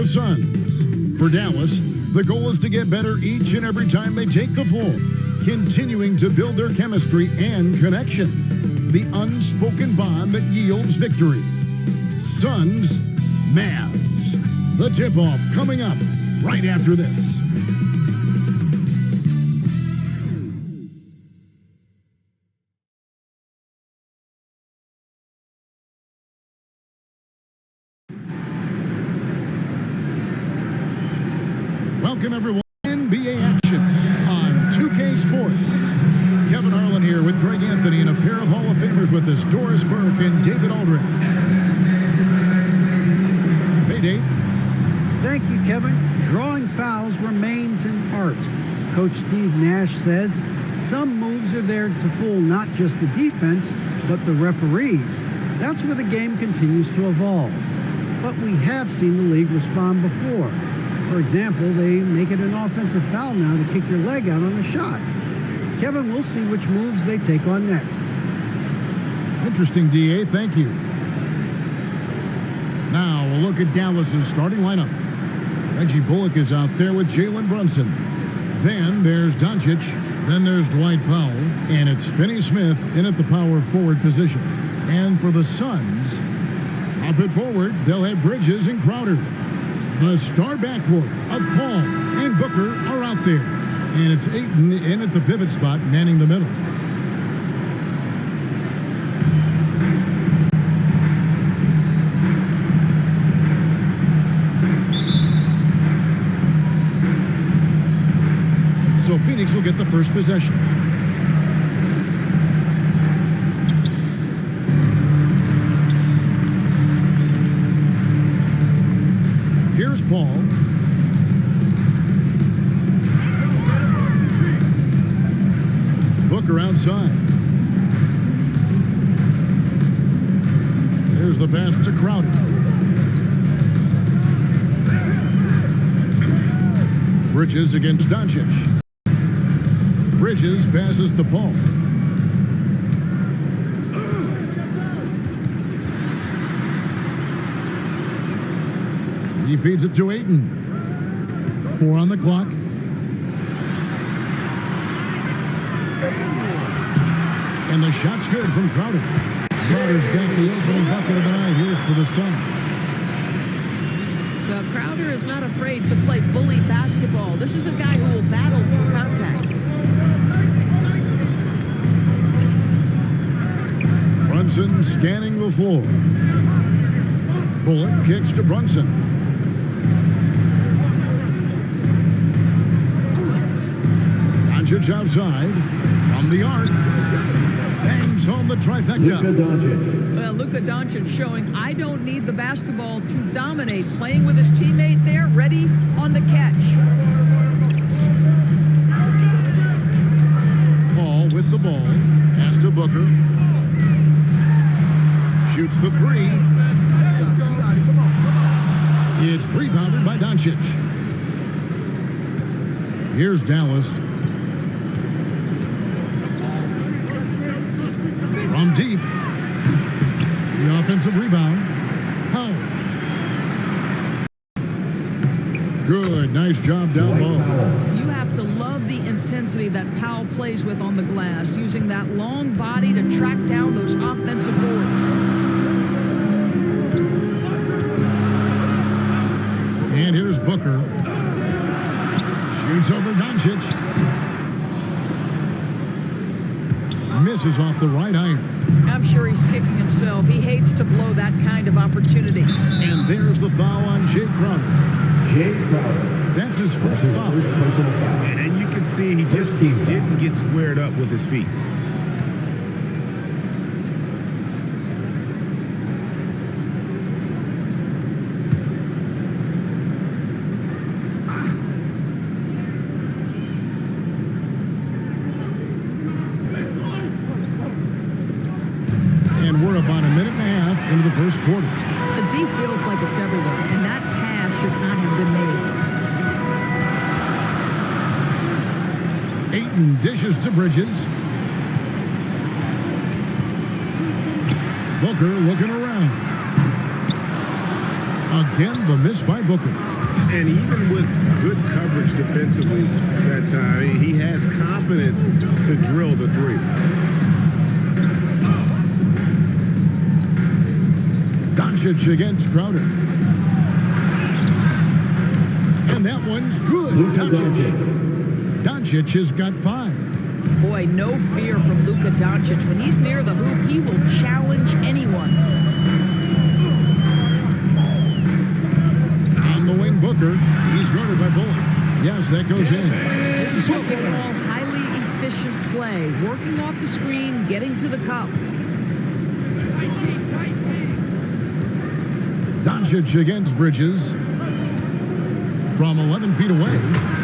the Suns. For Dallas, the goal is to get better each and every time they take the floor, continuing to build their chemistry and connection, the unspoken bond that yields victory. Suns, Mavs. The tip-off coming up right after this. Welcome, everyone. NBA action on 2K Sports. Kevin Harlan here with Greg Anthony and a pair of Hall of Famers with us, Doris Burke and David Aldridge. Hey, Dave. Thank you, Kevin. Drawing fouls remains an art. Coach Steve Nash says some moves are there to fool not just the defense, but the referees. That's where the game continues to evolve. But we have seen the league respond before. For example, they make it an offensive foul now to kick your leg out on a shot. Kevin, we'll see which moves they take on next. Interesting, DA. Thank you. Now, we'll look at Dallas's starting lineup. Reggie Bullock is out there with Jaylen Brunson. Then there's Doncic. Then there's Dwight Powell. And it's Finney Smith in at the power forward position. And for the Suns, up at forward, they'll have Bridges and Crowder. The star backcourt of Paul and Booker are out there. And it's Ayton in at the pivot spot, manning the middle. So Phoenix will get the first possession. Here's Paul. Booker outside. There's the pass to Crowder. Bridges against Doncic. Bridges passes to Paul. He feeds it to Ayton. 4 on the clock. And the shot's good from Crowder. Crowder's got the opening bucket of the night here for the Suns. Well, Crowder is not afraid to play bully basketball. This is a guy who will battle through contact. Brunson scanning the floor. Bullock kicks to Brunson. Doncic outside from the arc. Bangs home the trifecta. Well, Luka Doncic showing I don't need the basketball to dominate. Playing with his teammate there, ready on the catch. Paul with the ball. Pass to Booker. Shoots the three. It's rebounded by Doncic. Here's Dallas. From deep. The offensive rebound. Powell. Good. Nice job down low. You have to love the intensity that Powell plays with on the glass, using that long body to track down those offensive boards. And here's Booker. Shoots over Doncic. Misses off the right iron. I'm sure he's kicking himself. He hates to blow that kind of opportunity. And there's the foul on Jay Crowder. That's his first foul. And you can see he just didn't get squared up with his feet. And we're about a minute and a half into the first quarter. The D feels like it's everywhere, and that pass should not have been made. Ayton dishes to Bridges. Booker looking around. Again, the miss by Booker. And even with good coverage defensively that time, he has confidence to drill the three. Doncic against Crowder. And that one's good. Doncic has got 5. Boy, no fear from Luka Doncic. When he's near the hoop, he will challenge anyone. On the wing, Booker. He's guarded by Bullock. Yes, that goes in. This is what we call highly efficient play. Working off the screen, getting to the cup. Doncic against Bridges from 11 feet away.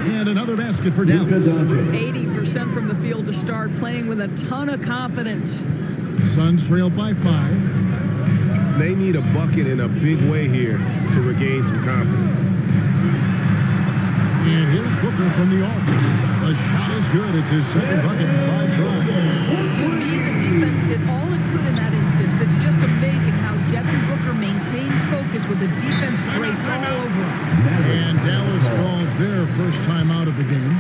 And another basket for Dallas. 80% from the field to start, playing with a ton of confidence. Suns trail by 5. They need a bucket in a big way here to regain some confidence. And here's Booker from the arc. The shot is good. It's his second bucket in 5 tries. To me, the defense did all it could in that instance. It's just amazing how Devin Booker maintains focus with the defense draped all over him. And Dallas calls their first time out of the game.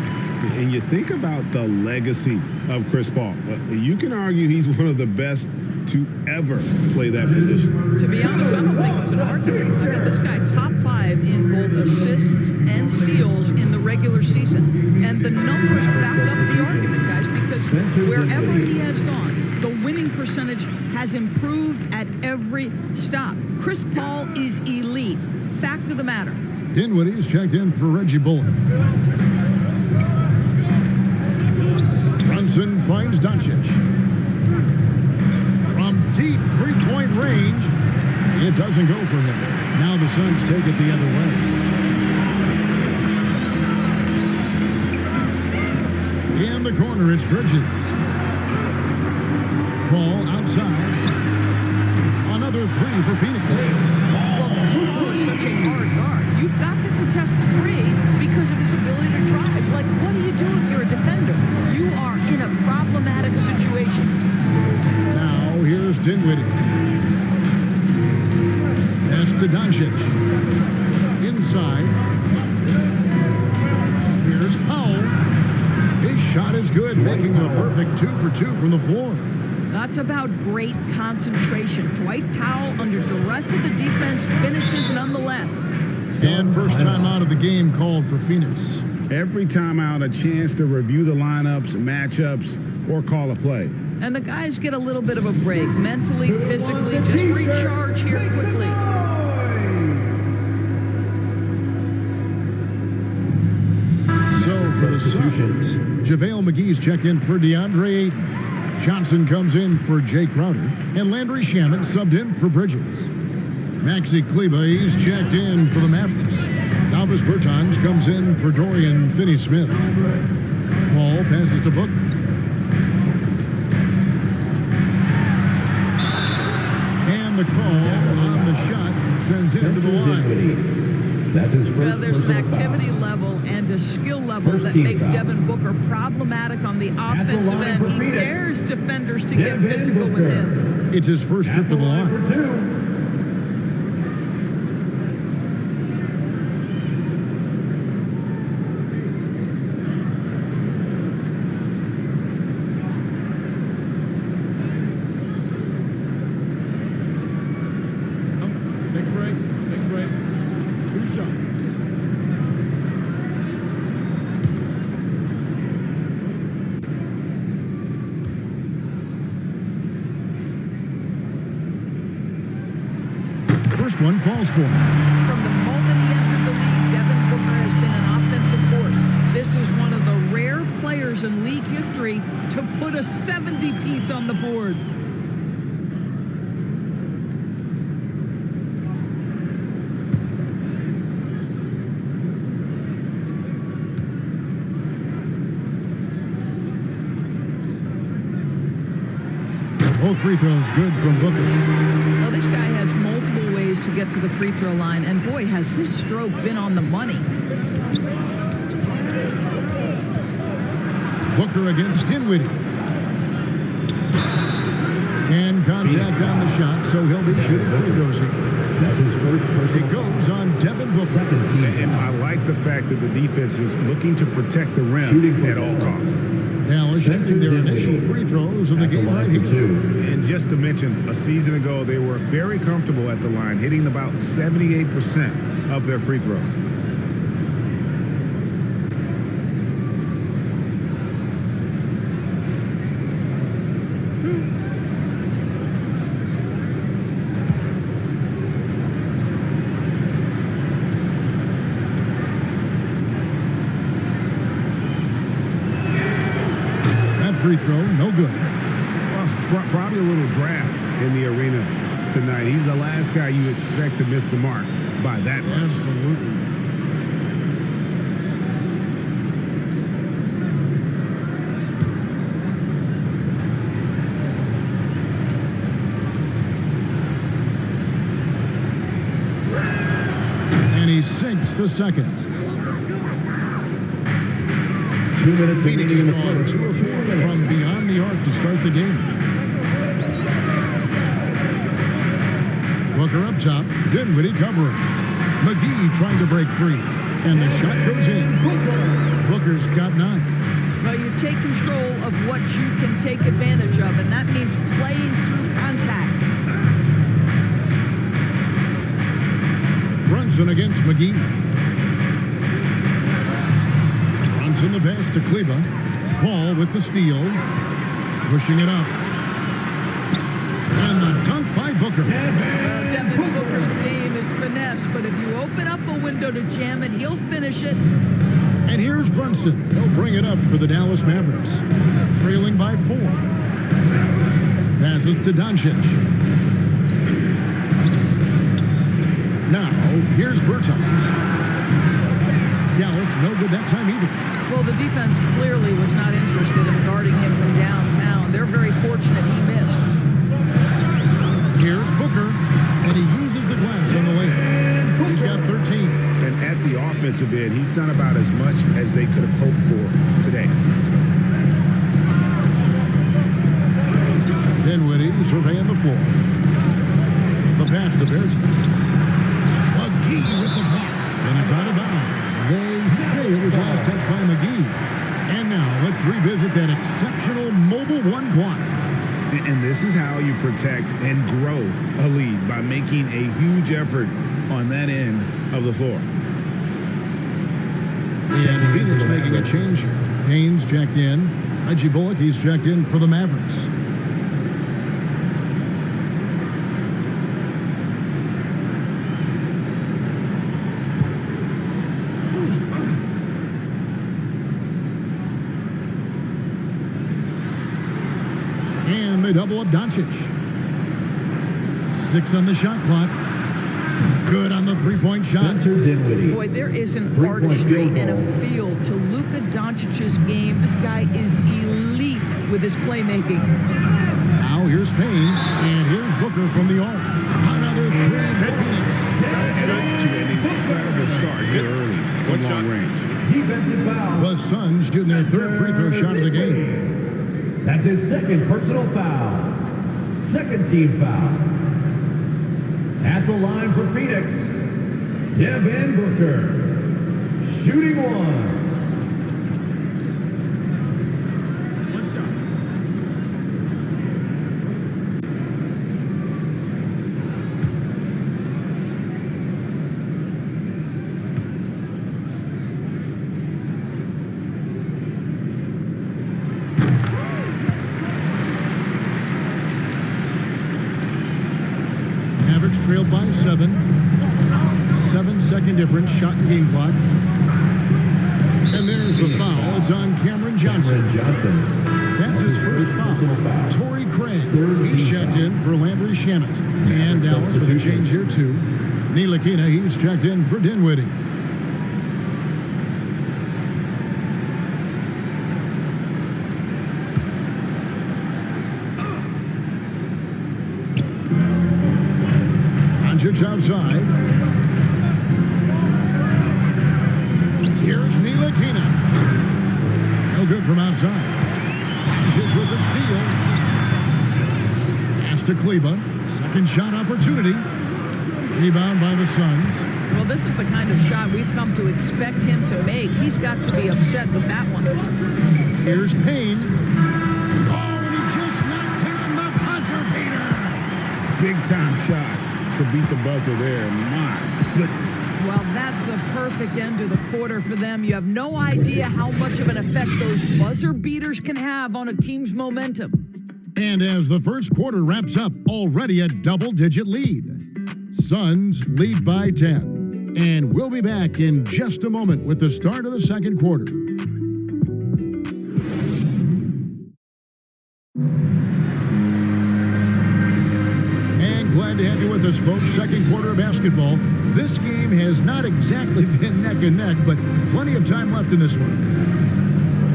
And you think about the legacy of Chris Paul. You can argue he's one of the best to ever play that position. To be honest, I don't think it's an argument. I mean, this guy top 5 in both assists and steals in the regular season. And the numbers back up the argument, guys, because wherever he has gone, the winning percentage has improved at every stop. Chris Paul is elite. Fact of the matter. Dinwiddie's checked in for Reggie Bullock. Brunson finds Doncic. From deep three-point range, it doesn't go for him. Now the Suns take it the other way. In the corner, it's Bridges. Paul outside. Another 3 for Phoenix. Well, Paul is such a hard guard. You've got to contest the 3 because of his ability to drive. Like, what do you do if you're a defender? You are in a problematic situation. Now here's Dinwiddie. Pass to Doncic. Inside. Here's Powell. His shot is good, making it a perfect 2 for 2 from the floor. That's about great concentration. Dwight Powell, under duress of the defense, finishes nonetheless. And first time out of the game called for Phoenix. Every time out, a chance to review the lineups, matchups, or call a play. And the guys get a little bit of a break, mentally, physically, just recharge here quickly. So for the Suns, JaVale McGee's checked in for Deandre Ayton. Johnson comes in for Jay Crowder. And Landry Shamet subbed in for Bridges. Maxi Kleba, he's checked in for the Mavericks. Davis Bertans comes in for Dorian Finney-Smith. Paul passes to Booker. And the call on the shot sends him to the line. That's his first. There's an activity level and a skill level that makes Devin Booker problematic on the offensive end. He dares defenders to get physical with him. It's his first trip to the line. Take a break. Take a break. 2 shots. First one falls for him. From the moment he entered the league, Devin Booker has been an offensive force. This is one of the rare players in league history to put a 70-piece on the board. Both free throws good from Booker. Well, this guy has multiple ways to get to the free throw line, and boy, has his stroke been on the money. Booker against Dinwiddie. And got tacked on the shot, so he'll be shooting free throws here. That's his first personal. It goes on Devin Booker. Second team. And I like the fact that the defense is looking to protect the rim at all costs. Dallas shooting their initial free throws of the game right here. And just to mention, a season ago, they were very comfortable at the line, hitting about 78% of their free throws. Free throw, no good. Well, probably a little draft in the arena tonight. He's the last guy you expect to miss the mark by that much. Absolutely. And he sinks the second. 2 minutes Phoenix remaining in the gone quarter. 2 of 4 from beyond the arc to start the game. Booker up top, Dinwiddie covering. McGee trying to break free, and the shot goes in. Booker's got 9. Well, you take control of what you can take advantage of, and that means playing through contact. Brunson against McGee. In the pass to Kleba. Paul with the steal. Pushing it up. And the dunk by Booker. Devin Booker's game is finesse, but if you open up a window to jam it, he'll finish it. And here's Brunson. He'll bring it up for the Dallas Mavericks. Trailing by 4. Passes to Doncic. Now, here's Bertans. Dallas, no good that time either. Well, the defense clearly was not interested in guarding him from downtown. They're very fortunate he missed. Here's Booker, and he uses the glass on the layup. He's got 13. And at the offensive end, he's done about as much as they could have hoped for today. Dinwiddie surveying the floor. The pass to Bertans. McGee with the block, and it's out of bounds. They say it was last touched by McGee. And now let's revisit that exceptional mobile 1 block. And this is how you protect and grow a lead, by making a huge effort on that end of the floor. And Phoenix making a change here. Haynes checked in. Reggie Bullock, he's checked in for the Mavericks. And they double up Doncic. 6 on the shot clock. Good on the three-point shot. Boy, there is an artistry and a feel to Luka Doncic's game. This guy is elite with his playmaking. Now here's Payne, and here's Booker from the arc. Another 3 for Phoenix. And off to an incredible start here early from long range. Defensive foul. The Suns shooting their 3rd free throw shot of the game. That's his 2nd personal foul. 2nd team foul. At the line for Phoenix, Devin Booker. Shooting 1. Trailed by 7. 7-second difference, shot and game clock. And there's the foul. It's on Cameron Johnson. That's his first foul. Torrey Craig. He's checked in for Landry Shamet. And Dallas with a change here too. Ntilikina, he's checked in for Dinwiddie. Doncic outside. Here's Ntilikina. No good from outside. Doncic with the steal. Pass to Kleba. Second shot opportunity. Rebound by the Suns. Well, this is the kind of shot we've come to expect him to make. He's got to be upset with that one. Here's Payne. Oh, and he just knocked down the buzzer beater. Big time shot to beat the buzzer there. My goodness. Well, that's the perfect end to the quarter for them. You have no idea how much of an effect those buzzer beaters can have on a team's momentum. And as the first quarter wraps up, already a double-digit lead. Suns lead by 10. And we'll be back in just a moment with the start of the second quarter. And glad to have you with us, folks. Second quarter of basketball. This game has not exactly been neck and neck, but plenty of time left in this one.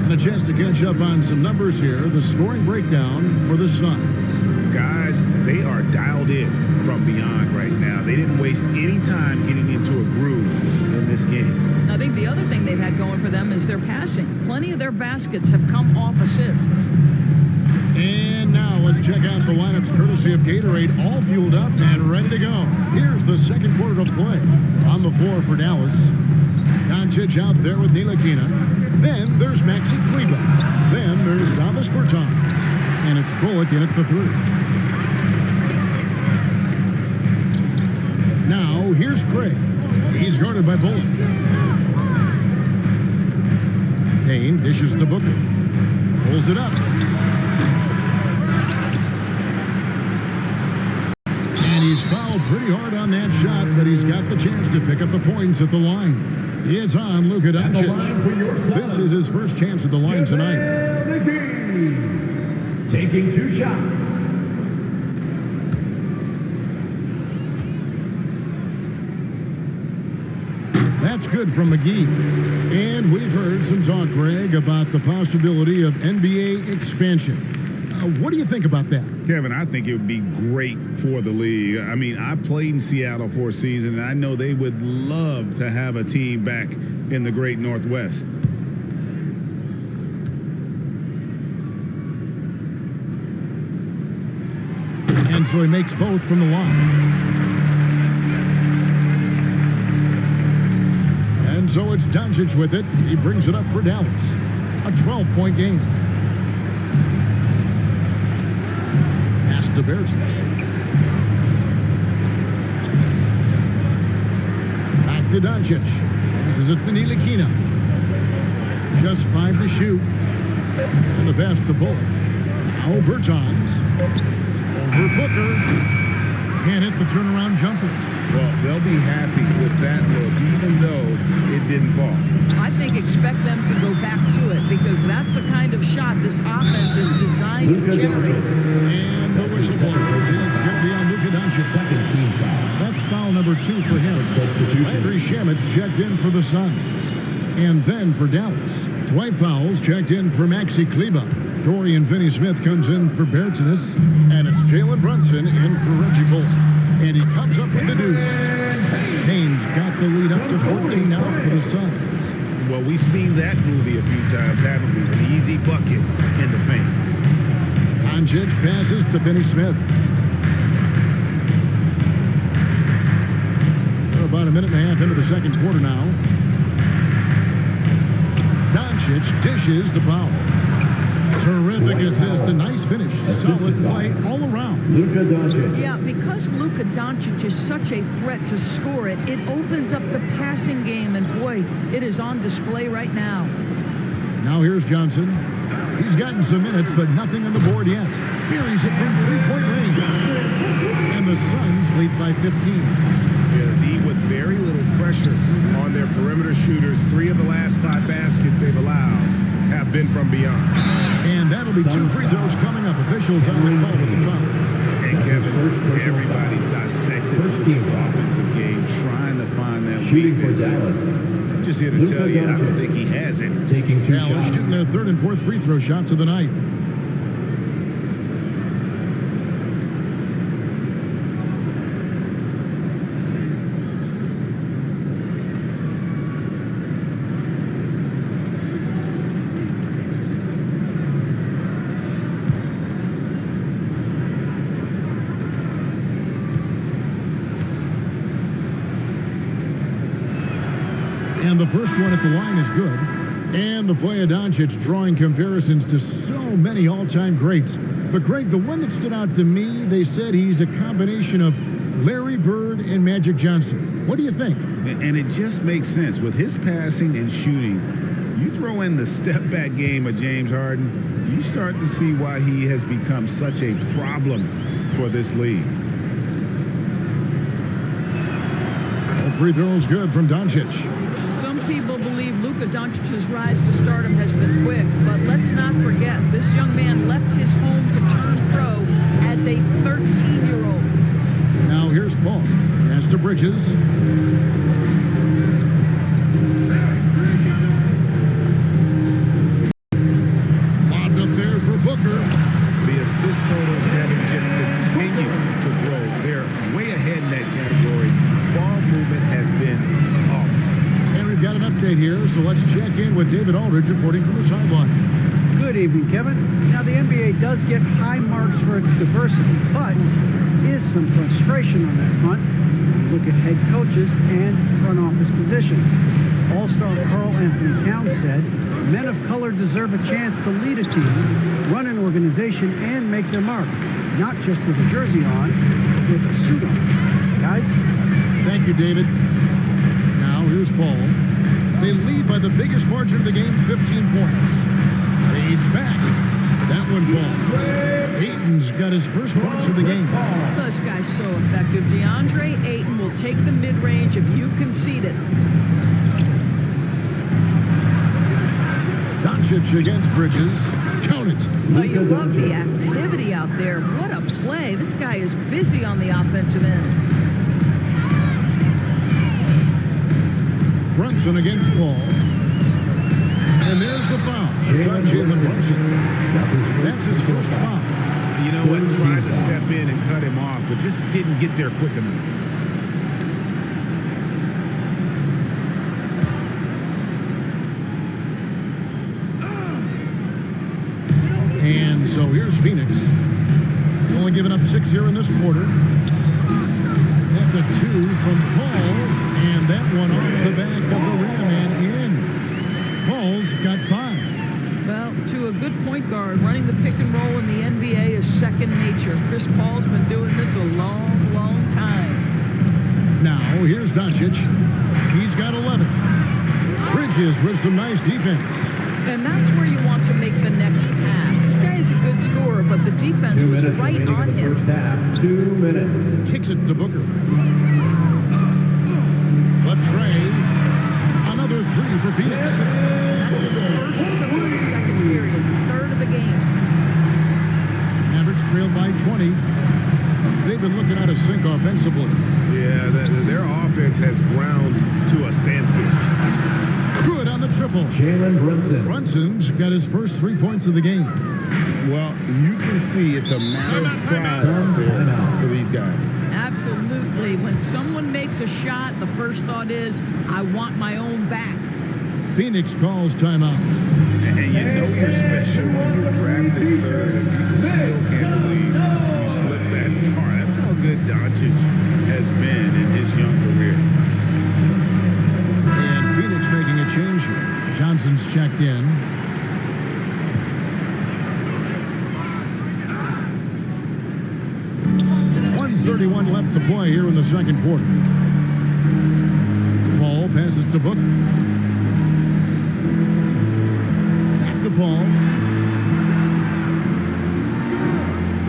And a chance to catch up on some numbers here. The scoring breakdown for the Suns. Guys, they are dialed in from beyond right now. They didn't waste any time getting into a groove in this game. I think the other thing they've had going for them is their passing. Plenty of their baskets have come off assists. And now let's check out the lineups courtesy of Gatorade, all fueled up and ready to go. Here's the second quarter of play. On the floor for Dallas. Doncic out there with Ntilikina. Then there's Maxi Kleba. Then there's Davis Bertans. And it's Bullock in at the 3. Now here's Craig. He's guarded by Bullock. Payne dishes to Booker. Pulls it up. And he's fouled pretty hard on that shot, but he's got the chance to pick up the points at the line. It's on Luka Doncic. This is his first chance at the line tonight. Taking 2 shots. That's good from McGee. And we've heard some talk, Greg, about the possibility of NBA expansion. What do you think about that? Kevin, I think it would be great for the league. I mean, I played in Seattle for a season, and I know they would love to have a team back in the great Northwest. And so he makes both from the line. And so it's Doncic with it. He brings it up for Dallas. A 12-point game. Pass to Bertans. Back to Doncic. Passes it to Ntilikina. Just 5 to shoot. And the pass to Bullock. Now Bertans. Over Booker. Can't hit the turnaround jumper. Well, they'll be happy with that look, even though it didn't fall. I think expect them to go back to it because that's the kind of shot this offense is designed to generate. And the whistle blows. It's going to be on Luka Doncic. Second team foul. That's foul number 2 for him. Landry Shamit's checked in for the Suns. And then for Dallas, Dwight Powell's checked in for Maxi Kleba. Dorian Finney-Smith comes in for Bertans. And it's Jaylen Brunson in for Reggie Bullock. And he comes up with the deuce. Payne's got the lead up to 14 now for the Suns. Well, we've seen that movie a few times, haven't we? An easy bucket in the paint. Doncic passes to Finney-Smith. We're about a minute and a half into the second quarter now. Doncic dishes to Powell. Terrific assist, a nice finish. Solid play all around. Luka Doncic. Yeah, because Luka Doncic is such a threat to score it, it opens up the passing game, and boy, it is on display right now. Now here's Johnson. He's gotten some minutes, but nothing on the board yet. Here he's hit from 3-point range. And the Suns lead by 15. Yeah, the D with very little pressure on their perimeter shooters. 3 of the last 5 baskets they've allowed have been from beyond. And that'll be 2 free throws coming up. Officials on the call with the foul. And Kevin, everybody's dissected this offensive game, trying to find that Shooting for weakness. Dallas. Just here to tell you, I don't think he has it. Taking 2 Dallas shots. shooting their 3rd and 4th free throw shots of the night. And the first one at the line is good. And the play of Doncic drawing comparisons to so many all-time greats. But, Greg, the one that stood out to me, they said he's a combination of Larry Bird and Magic Johnson. What do you think? And it just makes sense. With his passing and shooting, you throw in the step-back game of James Harden, you start to see why he has become such a problem for this league. All free throws good from Doncic. Some people believe Luka Doncic's rise to stardom has been quick, but let's not forget, this young man left his home to turn pro as a 13-year-old. Now here's Paul. Pass to Bridges. Lobbed up there for Booker. The assist totals having just continued to grow. They're way ahead in that category. Ball movement has been flawless. And we've got an update here, so let's check in with David Aldridge reporting from the sideline. Good evening, Kevin. Now, the NBA does get high marks for its diversity, but is some frustration on that front. Look at head coaches and front office positions. All-star Karl Anthony Towns said, men of color deserve a chance to lead a team, run an organization, and make their mark. Not just with a jersey on, but with a suit on. Guys? Thank you, David. Now here's Paul. They lead by the biggest margin of the game, 15 points. Fades back. That one falls. Ayton's got his first points of the game. This guy's so effective. Deandre Ayton will take the mid-range if you concede it. Doncic against Bridges. Count it. Oh, you love the activity out there. What a play. This guy is busy on the offensive end. Brunson against Paul. And there's the foul. It's on Jaylen Brunson. That's his first foul. You know what? Tried to step in and cut him off, but just didn't get there quick enough. And so here's Phoenix. Only giving up 6 here in this quarter. That's a 2 from Paul. And that one off the back of the rim and in. Paul's got 5. Well, to a good point guard, running the pick and roll in the NBA is second nature. Chris Paul's been doing this a long, long time. Now, here's Doncic. He's got 11. Bridges with some nice defense. And that's where you want to make the next pass. This guy is a good scorer, but the defense was right on him. First half, 2 minutes. Kicks it to Booker. But Trey, another 3 for Phoenix. That's his first triple in the second period, third of the game. Mavericks trailed by 20. They've been looking out of sync offensively. Yeah, their offense has ground to a standstill. Good on the triple. Jaylen Brunson. Brunson's got his first 3 points of the game. Well, you can see it's a matter of pride out there for these guys. Absolutely. When someone makes a shot, the first thought is, I want my own back. Phoenix calls timeout. And you know you're special when you're drafted third and people still can't believe you slipped that far. That's how good Doncic has been in his young career. And Phoenix making a change here. Johnson's checked in. .131 left to play here in the second quarter. Paul passes to Booker. Back to Paul.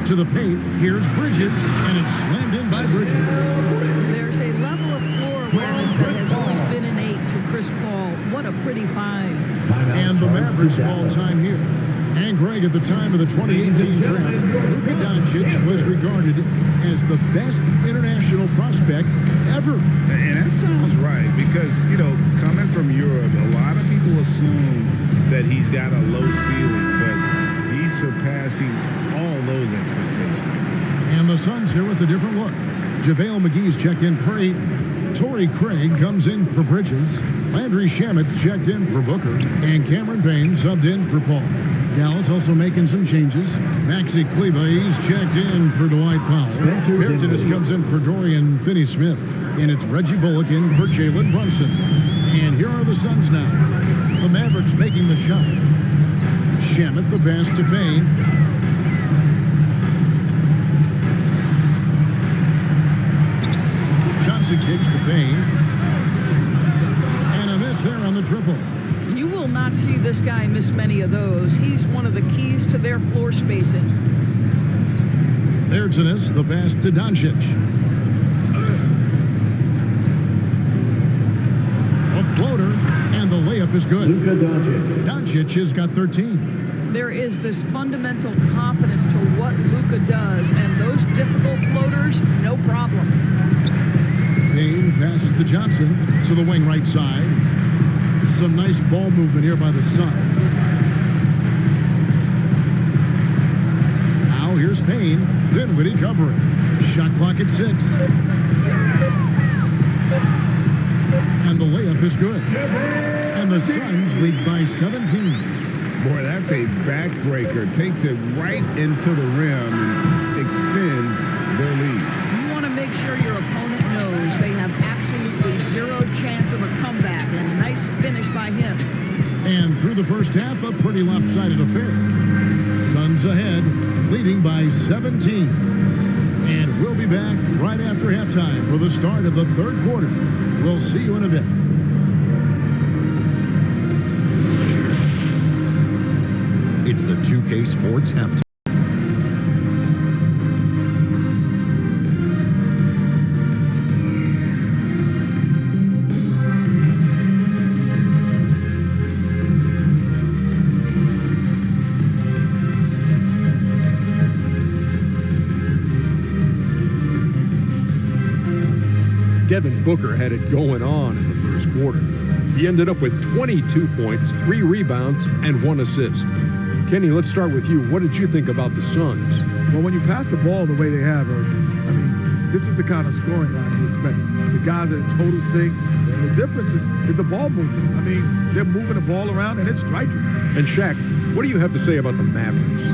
To the paint. Here's Bridges, and it's slammed in by Bridges. There's a level of floor awareness that has always been innate to Chris Paul. What a pretty find. And the Mavericks call time here. And Greg, at the time of the 2018 draft, Luka Doncic was regarded as the best international prospect ever. And that sounds right because, you know, coming from Europe, a lot of people assume that he's got a low ceiling, but he's surpassing all those expectations. And the Suns here with a different look. JaVale McGee's checked in for 8. Torrey Craig comes in for Bridges. Landry Shamet's checked in for Booker. And Cameron Payne subbed in for Paul. Dallas also making some changes. Maxi Kleber, he's checked in for Dwight Powell. Bertanis comes in for Dorian Finney-Smith. And it's Reggie Bullock in for Jaylen Brunson. And here are the Suns now. The Mavericks making the shot. Shamet the pass to Payne. Johnson kicks to Payne. And a miss there on the triple. You will not see this guy miss many of those. He's one of the keys to their floor spacing. There's Innes, the pass to Doncic. A floater, and the layup is good. Luka Doncic. Doncic has got 13. There is this fundamental confidence to what Luka does, and those difficult floaters, no problem. Payne passes to Johnson to the wing right side. Some nice ball movement here by the Suns. Now here's Payne. Dinwiddie covering. Shot clock at 6. And the layup is good. And the Suns lead by 17. Boy, that's a backbreaker. Takes it right into the rim and extends their lead. You want to make sure your opponent knows they have absolutely zero chance of a comeback, and a nice finish by him. And through the first half, a pretty lopsided affair. Suns ahead, leading by 17. And we'll be back right after halftime for the start of the third quarter. We'll see you in a bit. It's the 2K Sports Halftime. Devin Booker had it going on in the first quarter. He ended up with 22 points, 3 rebounds, and 1 assist. Kenny, let's start with you. What did you think about the Suns? Well, when you pass the ball the way they have, I mean, this is the kind of scoring line you expect. The guys are in total sync. And the difference is the ball movement. I mean, they're moving the ball around and it's striking. And Shaq, what do you have to say about the Mavericks?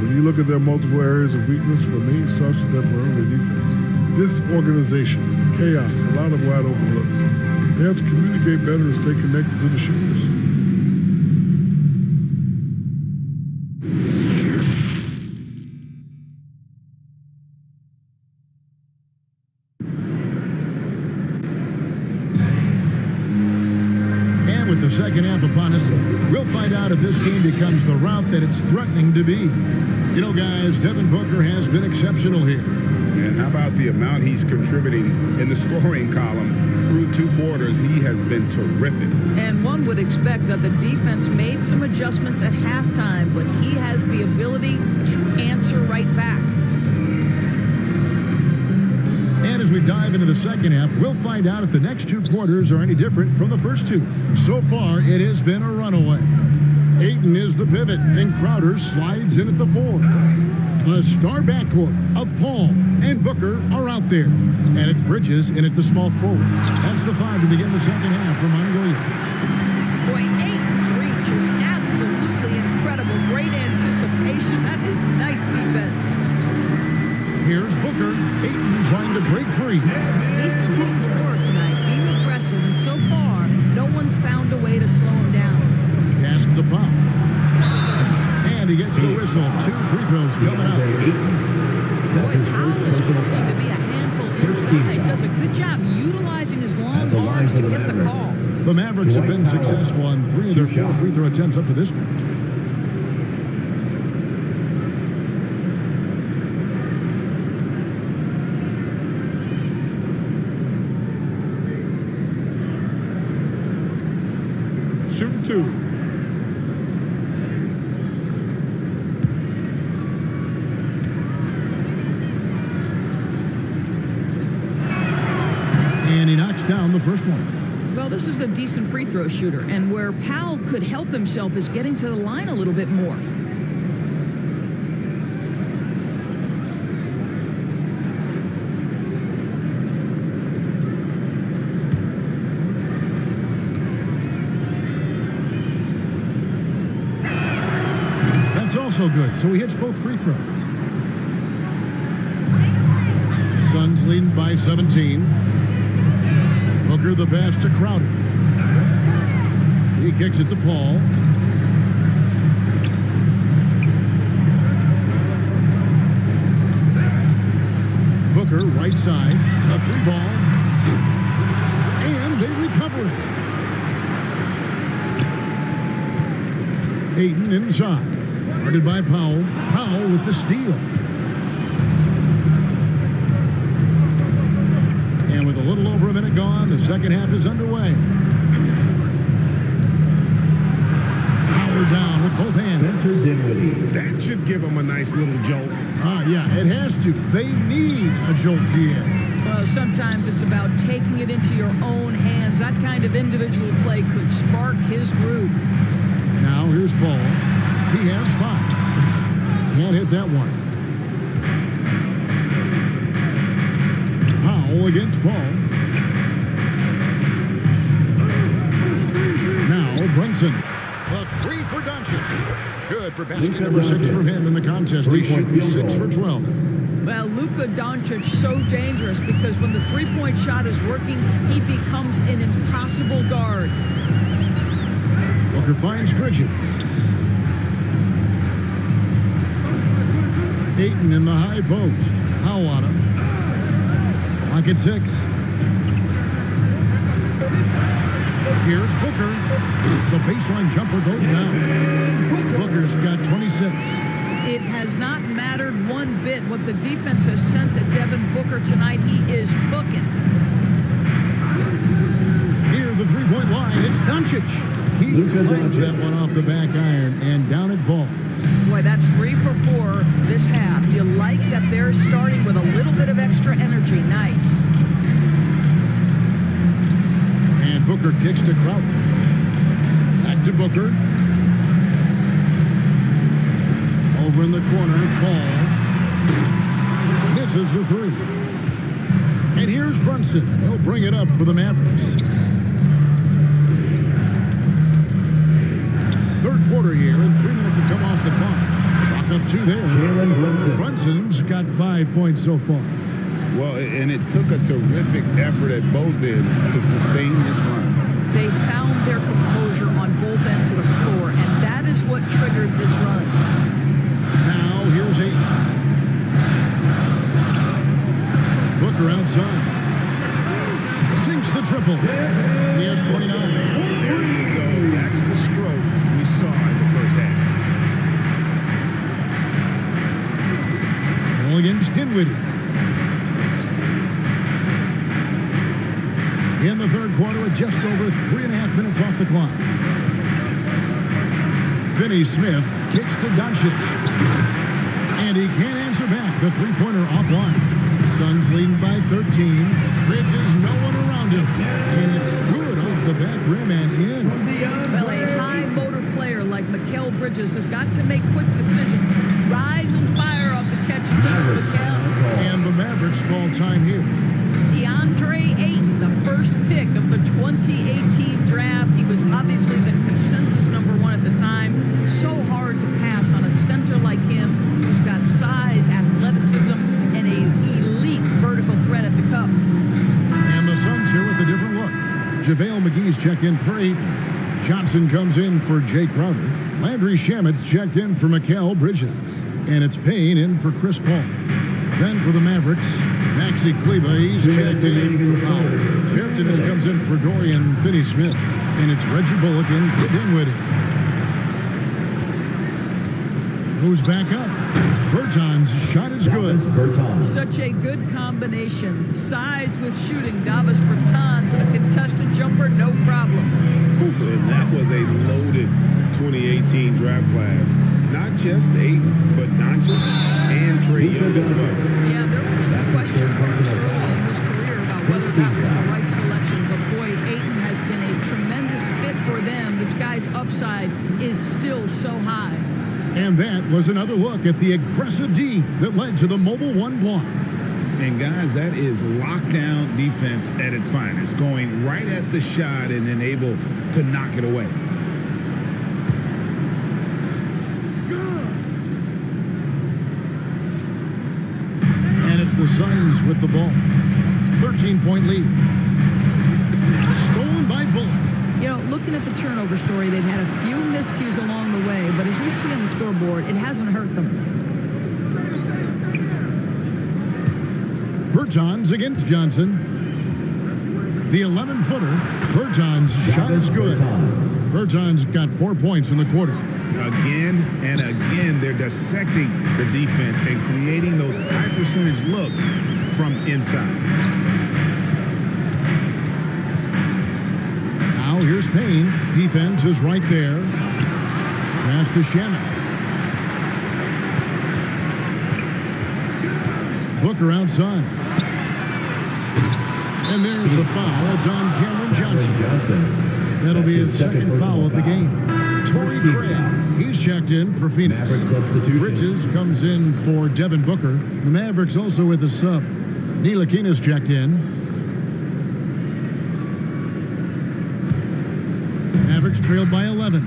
When you look at their multiple areas of weakness, for me, it starts with their perimeter defense. Disorganization, chaos, a lot of wide open looks. They have to communicate better and stay connected to the shooters. And with the second half upon us, we'll find out if this game becomes the route that it's threatening to be. You know, guys, Devin Booker has been exceptional here. And how about the amount he's contributing in the scoring column? Through 2 quarters, he has been terrific. And one would expect that the defense made some adjustments at halftime, but he has the ability to answer right back. And as we dive into the second half, we'll find out if the next 2 quarters are any different from the first 2. So far, it has been a runaway. Ayton is the pivot, and Crowder slides in at the 4. A star backcourt of Paul and Booker are out there. And it's Bridges in at the small forward. That's the 5 to begin the second half for Monty Williams. Boy, Ayton's reach is absolutely incredible. Great anticipation. That is nice defense. Here's Booker. Ayton trying to break free. He's the leading scorer tonight, being aggressive, and so far, no one's found a way to slow him down. Pass to Paul. And he gets the whistle. 2 free throws coming up. That's his Powell first is personal proving to foul. be a handful First team inside. foul. Does a good job utilizing his long At the line arms for to the get the Mavericks. call. The Mavericks have been Dwight Powell. successful on 3 of their 4 shots. free throw attempts up to this point. Shooting 2. And he knocks down the first one. Well, this is a decent free throw shooter, and where Powell could help himself is getting to the line a little bit more. That's also good, so he hits both free throws. Suns leading by 17. Booker the pass to Crowder. He kicks it to Paul. Booker, right side, a 3-ball, and they recover it. Ayton inside, guarded by Powell. Powell with the steal. And with a little over a minute gone, the second half is underway. Power down with both hands. That should give them a nice little jolt. Yeah, it has to. They need a jolt, GM. Well, sometimes it's about taking it into your own hands. That kind of individual play could spark his group. Now here's Paul. He has 5. Can't hit that one. Powell against Paul. Now Brunson. A 3 for Doncic. Good for basket number 6 from him in the contest. He's shooting 6 for 12. Well, Luka Doncic so dangerous because when the three-point shot is working, he becomes an impossible guard. Booker finds Bridges. Ayton in the high post. Powell on him. Lock at 6. Here's Booker. The baseline jumper goes down. Booker's got 26. It has not mattered one bit what the defense has sent to Devin Booker tonight. He is cooking. Near the three-point line, it's Doncic. He climbs that one off the back iron, and down it falls. Boy, that's 3 for 4 this half. You like that they're starting with a little bit of extra energy. Nice. And Booker kicks to Crowder. Back to Booker. Over in the corner, Paul misses the 3. And here's Brunson. He'll bring it up for the Mavericks. Third quarter here, and 3 minutes have come off the clock. Chalk up 2 there. Jaylen Brunson. Brunson's got 5 points so far. Well, and it took a terrific effort at both ends to sustain this run. They found their composure on both ends of the floor, and that is what triggered this run. Now here's Ayton. Booker outside. Sinks the triple. He has 29. There you go. That's the stroke we saw in the first half. Ball against Dinwiddie. In the third quarter with just over 3.5 minutes off the clock. Finney Smith kicks to Doncic. And he can't answer back. The three-pointer offline. Suns leading by 13. Bridges, no one around him. And it's good off the back rim and in. Well, a high motor player like Mikal Bridges has got to make quick decisions. Rise and fire off the catch and shoot, Mikal. And the Mavericks call time here. Deandre Ayton, the first pick of the 2018 draft. He was obviously the consensus number 1 at the time. So hard to pass on a center like him who's got size, athleticism, and an elite vertical threat at the cup. And the Suns here with a different look. JaVale McGee's checked in for Ayton. Johnson comes in for Jay Crowder. Landry Shamit's checked in for Mikal Bridges. And it's Payne in for Chris Paul. Then for the Mavericks, Maxi Kleber, he's checked in for Powell. Terrence comes in for Dorian Finney-Smith. And it's Reggie Bullock in for Dinwiddie. Who's back up? Bertans' shot is good. Such a good combination. Size with shooting. Davis Bertans, a contested jumper, no problem. And that was a loaded 2018 draft class. Not just Ayton, but Doncic and Trae Young as well. Yeah, there were some question marks early in his career about whether that was the right selection. But boy, Ayton has been a tremendous fit for them. This guy's upside is still so high. And that was another look at the aggressive D that led to the Mobile One block. And guys, that is lockdown defense at its finest, going right at the shot and then able to knock it away. And it's the Suns with the ball. 13-point lead. Stolen by Bullock. You know, looking at the turnover story, they've had a few miscues along the way, but as we see on the scoreboard, it hasn't hurt them. Bertans against Johnson. The 11-footer. Bertans' shot is good. Bertans got 4 points in the quarter. Again and again, they're dissecting the defense and creating those high-percentage looks from inside. Now here's Payne. Defense is right there. Pass to Shannon. Booker outside. And there's the foul. It's on Cameron Johnson. That'll be his second foul of the game. Torrey Craig, he's checked in for Phoenix. Bridges comes in for Devin Booker. The Mavericks also with a sub. Ntilikina's checked in. Mavericks trailed by 11.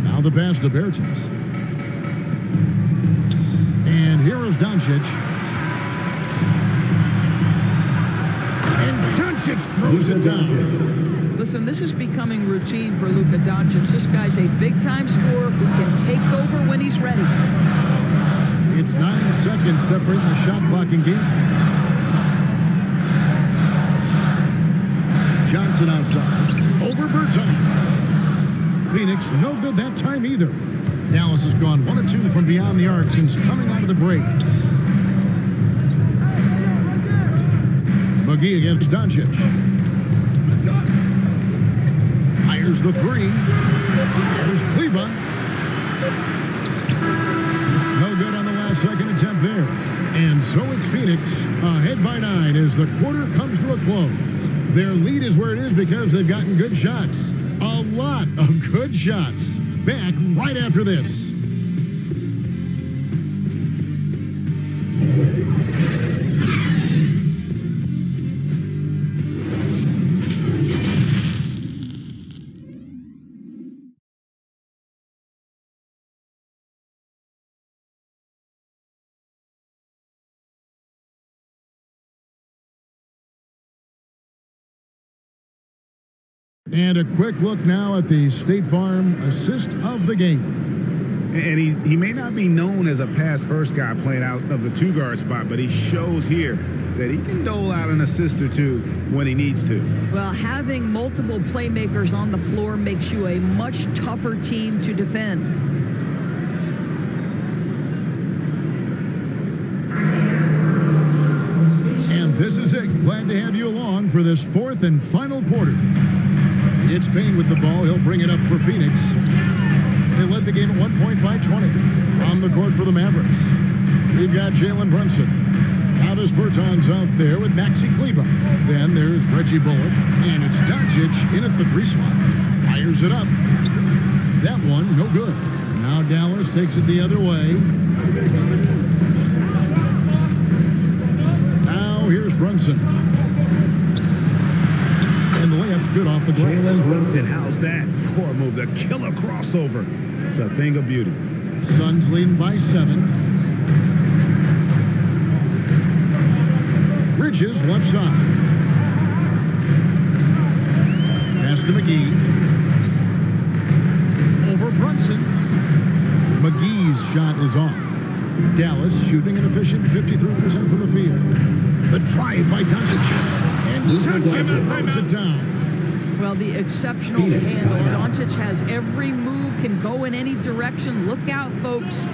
Now the pass to Bertans. And here is Doncic. And Doncic throws it down. Listen, this is becoming routine for Luka Doncic. This guy's a big-time scorer who can take over when he's ready. It's 9 seconds separating the shot clock and game. Johnson outside. Over Bertans. Phoenix, no good that time either. Dallas has gone 1 of 2 from beyond the arc since coming out of the break. McGee against Doncic. Fires the three. There's Kleba. No good on the last second attempt there. And so it's Phoenix ahead by 9 as the quarter comes to a close. Their lead is where it is because they've gotten good shots. A lot of good shots. Back right after this. And a quick look now at the State Farm assist of the game. And he may not be known as a pass-first guy playing out of the two-guard spot, but he shows here that he can dole out an assist or two when he needs to. Well, having multiple playmakers on the floor makes you a much tougher team to defend. And this is it. Glad to have you along for this fourth and final quarter. It's Payne with the ball. He'll bring it up for Phoenix. They led the game at 1 point by 20. On the court for the Mavericks, we've got Jaylen Brunson. Travis Bertans out there with Maxi Kleba. Then there's Reggie Bullock. And it's Doncic in at the 3 slot. Fires it up. That one, no good. Now Dallas takes it the other way. Now here's Brunson. And the layup's good off the glass. Jaylen Brunson, how's that? Forward move, the killer crossover. It's a thing of beauty. Suns leading by 7. Bridges left side. Pass to McGee. Over Brunson. McGee's shot is off. Dallas shooting an efficient 53% from the field. The drive by Doncic. And Doncic throws it down. Well, the exceptional handle. Doncic has every move, can go in any direction. Look out, folks.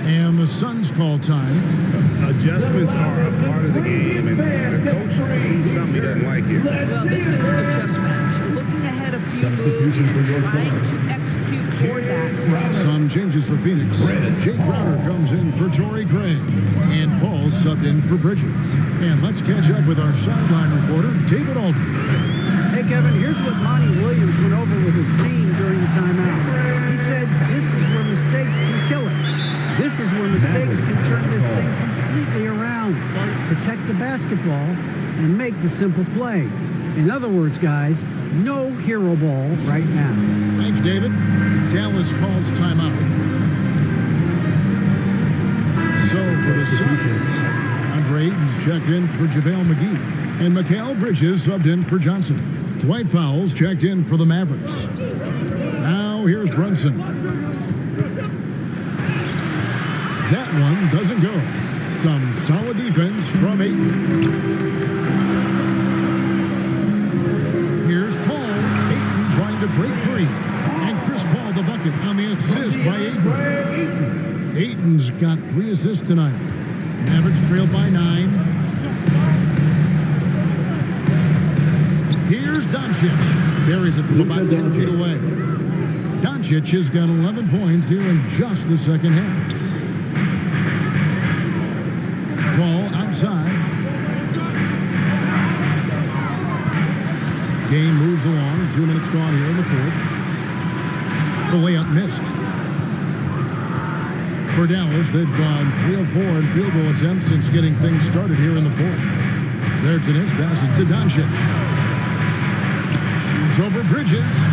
And the Suns call time. Adjustments are a part of the game, and the coach sees something he doesn't like here. Well, this is a chess match. Looking ahead a few moves, trying to execute toward that. Some changes for Phoenix. Jay Crowder comes in for Torrey Craig. And Paul subbed in for Bridges. And let's catch up with our sideline reporter, David Aldridge. Hey, Kevin, here's what Monty Williams went over with his team during the timeout. He said, this is where mistakes can kill us. This is where mistakes can turn this thing completely around. Protect the basketball and make the simple play. In other words, guys, no hero ball right now. Thanks, David. Dallas calls timeout. So for the Suns, Deandre Ayton's checked in for JaVale McGee. And Mikal Bridges subbed in for Johnson. Dwight Powell's checked in for the Mavericks. Now here's Brunson. That one doesn't go. Some solid defense from Ayton. Here's Paul. Ayton trying to break free. And Chris Paul the bucket on the assist by Ayton. Ayton's got 3 assists tonight. Mavericks trailed by 9. Here's Doncic. Buries it from about 10 feet away. Doncic has got 11 points here in just the second half. Ball outside. Game moves along. 2 minutes gone here in the fourth. The layup missed. For Dallas, they've gone 3 of 4 in field goal attempts since getting things started here in the fourth. Their tennis passes to Doncic. Shoots over Bridges.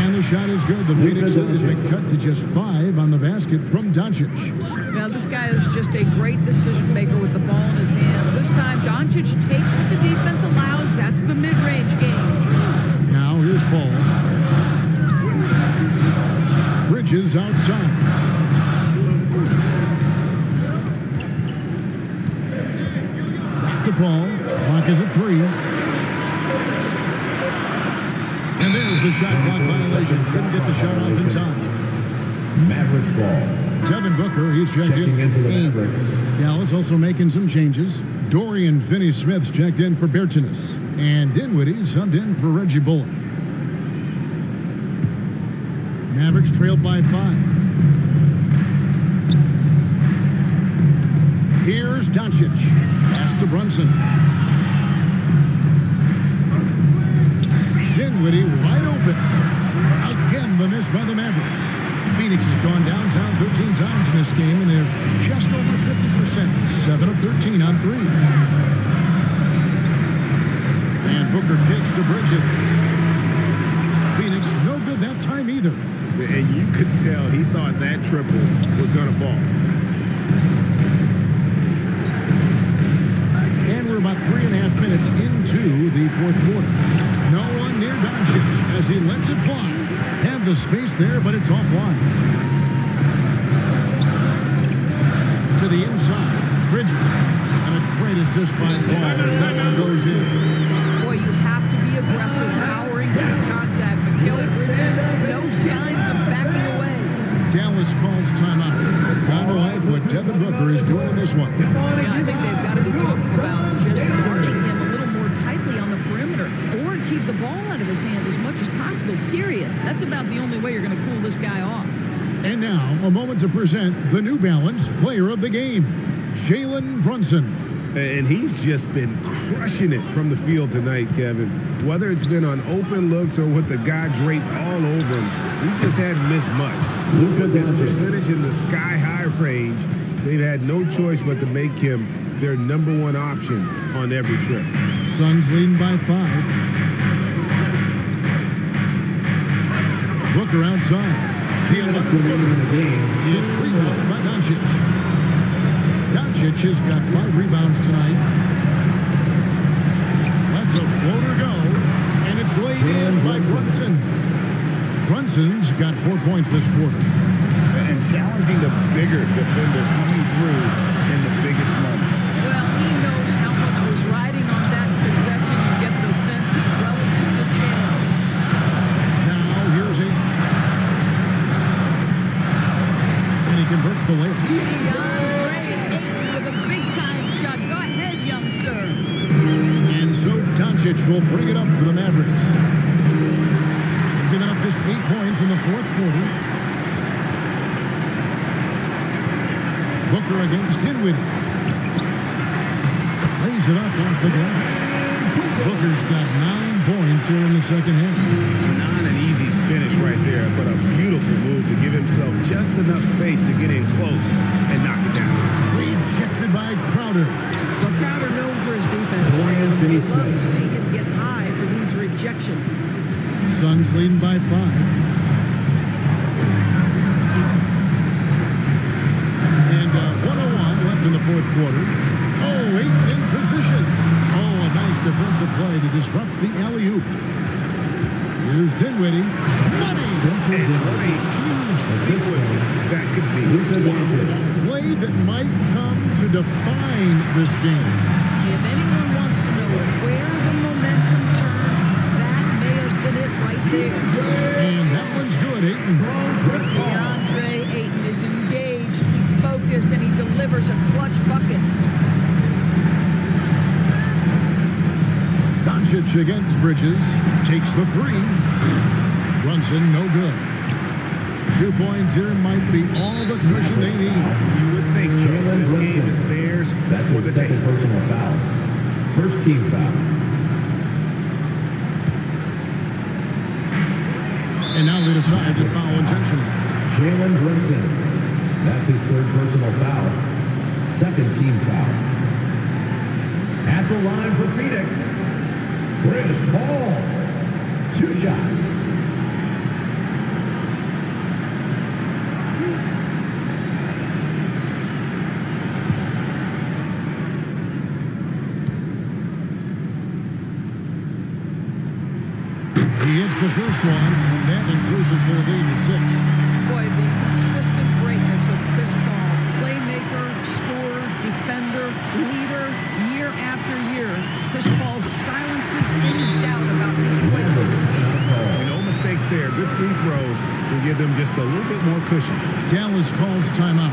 And the shot is good. The Phoenix lead has been cut to just 5 on the basket from Doncic. Now, this guy is just a great decision maker with the ball in his hands. This time, Doncic takes what the defense allows. That's the mid-range game. Now, here's Paul. Bridges outside. Back to Paul. Clock is at 3. And there's the shot clock violation. Couldn't get the shot off in time. Mavericks ball. Devin Booker, he's checked in for the Mavericks. Dallas also making some changes. Dorian Finney-Smith's checked in for Bertans. And Dinwiddie subbed in for Reggie Bullock. Mavericks trailed by 5. Here's Doncic. Pass to Brunson. Dinwiddie wide open. Again, the miss by the Mavericks. Phoenix has gone downtown 13 times in this game, and they're just over 50%. 7 of 13 on threes. And Booker kicks to Bridges. Phoenix no good that time either. And you could tell he thought that triple was going to fall. And we're about 3.5 minutes into the fourth quarter. No one near Doncic as he lets it fly. Had the space there, but it's offline. To the inside, Bridges. And a great assist by Paul as that one goes in. Boy, you have to be aggressive, powering through contact. Mikal Bridges, no signs of backing away. Dallas calls timeout. Gotta like what Devin Booker is doing in this one. Yeah, I think they've got to be talking about just guarding him a little more tightly on the perimeter, or keep the ball out of his hands as much as possible, period. That's about the only way you're going to cool this guy off. And now, a moment to present the New Balance Player of the Game, Jaylen Brunson. And he's just been crushing it from the field tonight, Kevin. Whether it's been on open looks or with the guy draped all over him, he just hadn't missed much. With his percentage in the sky-high range, they've had no choice but to make him their #1 option on every trip. Suns leading by 5. Booker outside. The 11-footer. It's rebounded by Doncic. Doncic has got 5 rebounds tonight. Lets a floater go, and it's laid in by Brunson. Brunson's got 4 points this quarter. And challenging the bigger defender coming through in the biggest moment. Well, he knows how much was riding on that possession. You get the sense he relishes the chance. Now, here's Ayton. And he converts the layup. Deandre Ayton with a big-time shot. Go ahead, young sir. And so Doncic will bring it up for the Mavericks. Giving up just 8 points in the fourth quarter. Booker against Dinwiddie. Lays it up off the glass. Booker's got 9 points here in the second half. Not an easy finish right there, but a beautiful move to give himself just enough space to get in close and knock it down. Rejected by Crowder. Well, Crowder known for his defense. We'd love to see him get high for these rejections. Suns leading by 5. And 101 left in the fourth quarter. Oh, Ayton in position. Oh, a defensive play to disrupt the alley-oop. Here's Dinwiddie. Money! And what a huge sequence that could be. A play that might come to define this game. If anyone wants to know where the momentum turned, that may have been it right there. And that one's good, Ayton. Deandre Ayton is engaged, he's focused, and he delivers a clutch bucket. Doncic against Bridges. Takes the three. Brunson, no good. 2 points here might be all the cushion they need. You would think so. This game is theirs. That's for the his second taking. personal foul. First team foul. And now they decide to foul intentionally. Jaylen Brunson. That's his third personal foul. Second team foul. At the line for Phoenix, Chris Paul. 2 shots. He hits the first one, and that increases their lead to 6. Boy, the consistent greatness of Chris Paul, playmaker, scorer, defender, leader, year after year. Chris Paul silences any doubt about his place in this game. No mistakes there. Good free throws to give them just a little bit more cushion. Dallas calls timeout.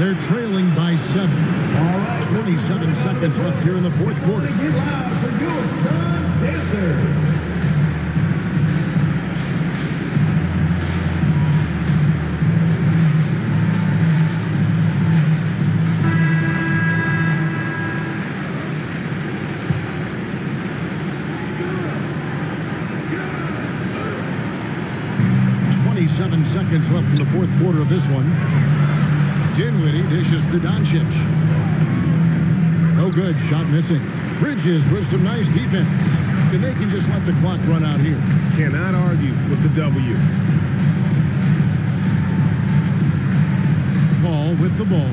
They're trailing by 7. 27 seconds left here in the fourth quarter. Get loud for your SUNS dancer. 27 seconds left in the fourth quarter of this one. Dinwiddie dishes to Doncic. No good, shot missing. Bridges with some nice defense. And they can just let the clock run out here. Cannot argue with the W. Paul with the ball.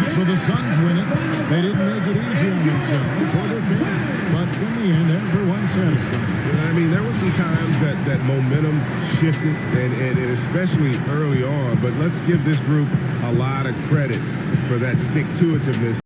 So the Suns win it. They didn't make it easy on themselves or their fans, but in the end, everyone's satisfied. I mean, there were some times that momentum shifted, and especially early on, but let's give this group a lot of credit for that stick-to-itiveness.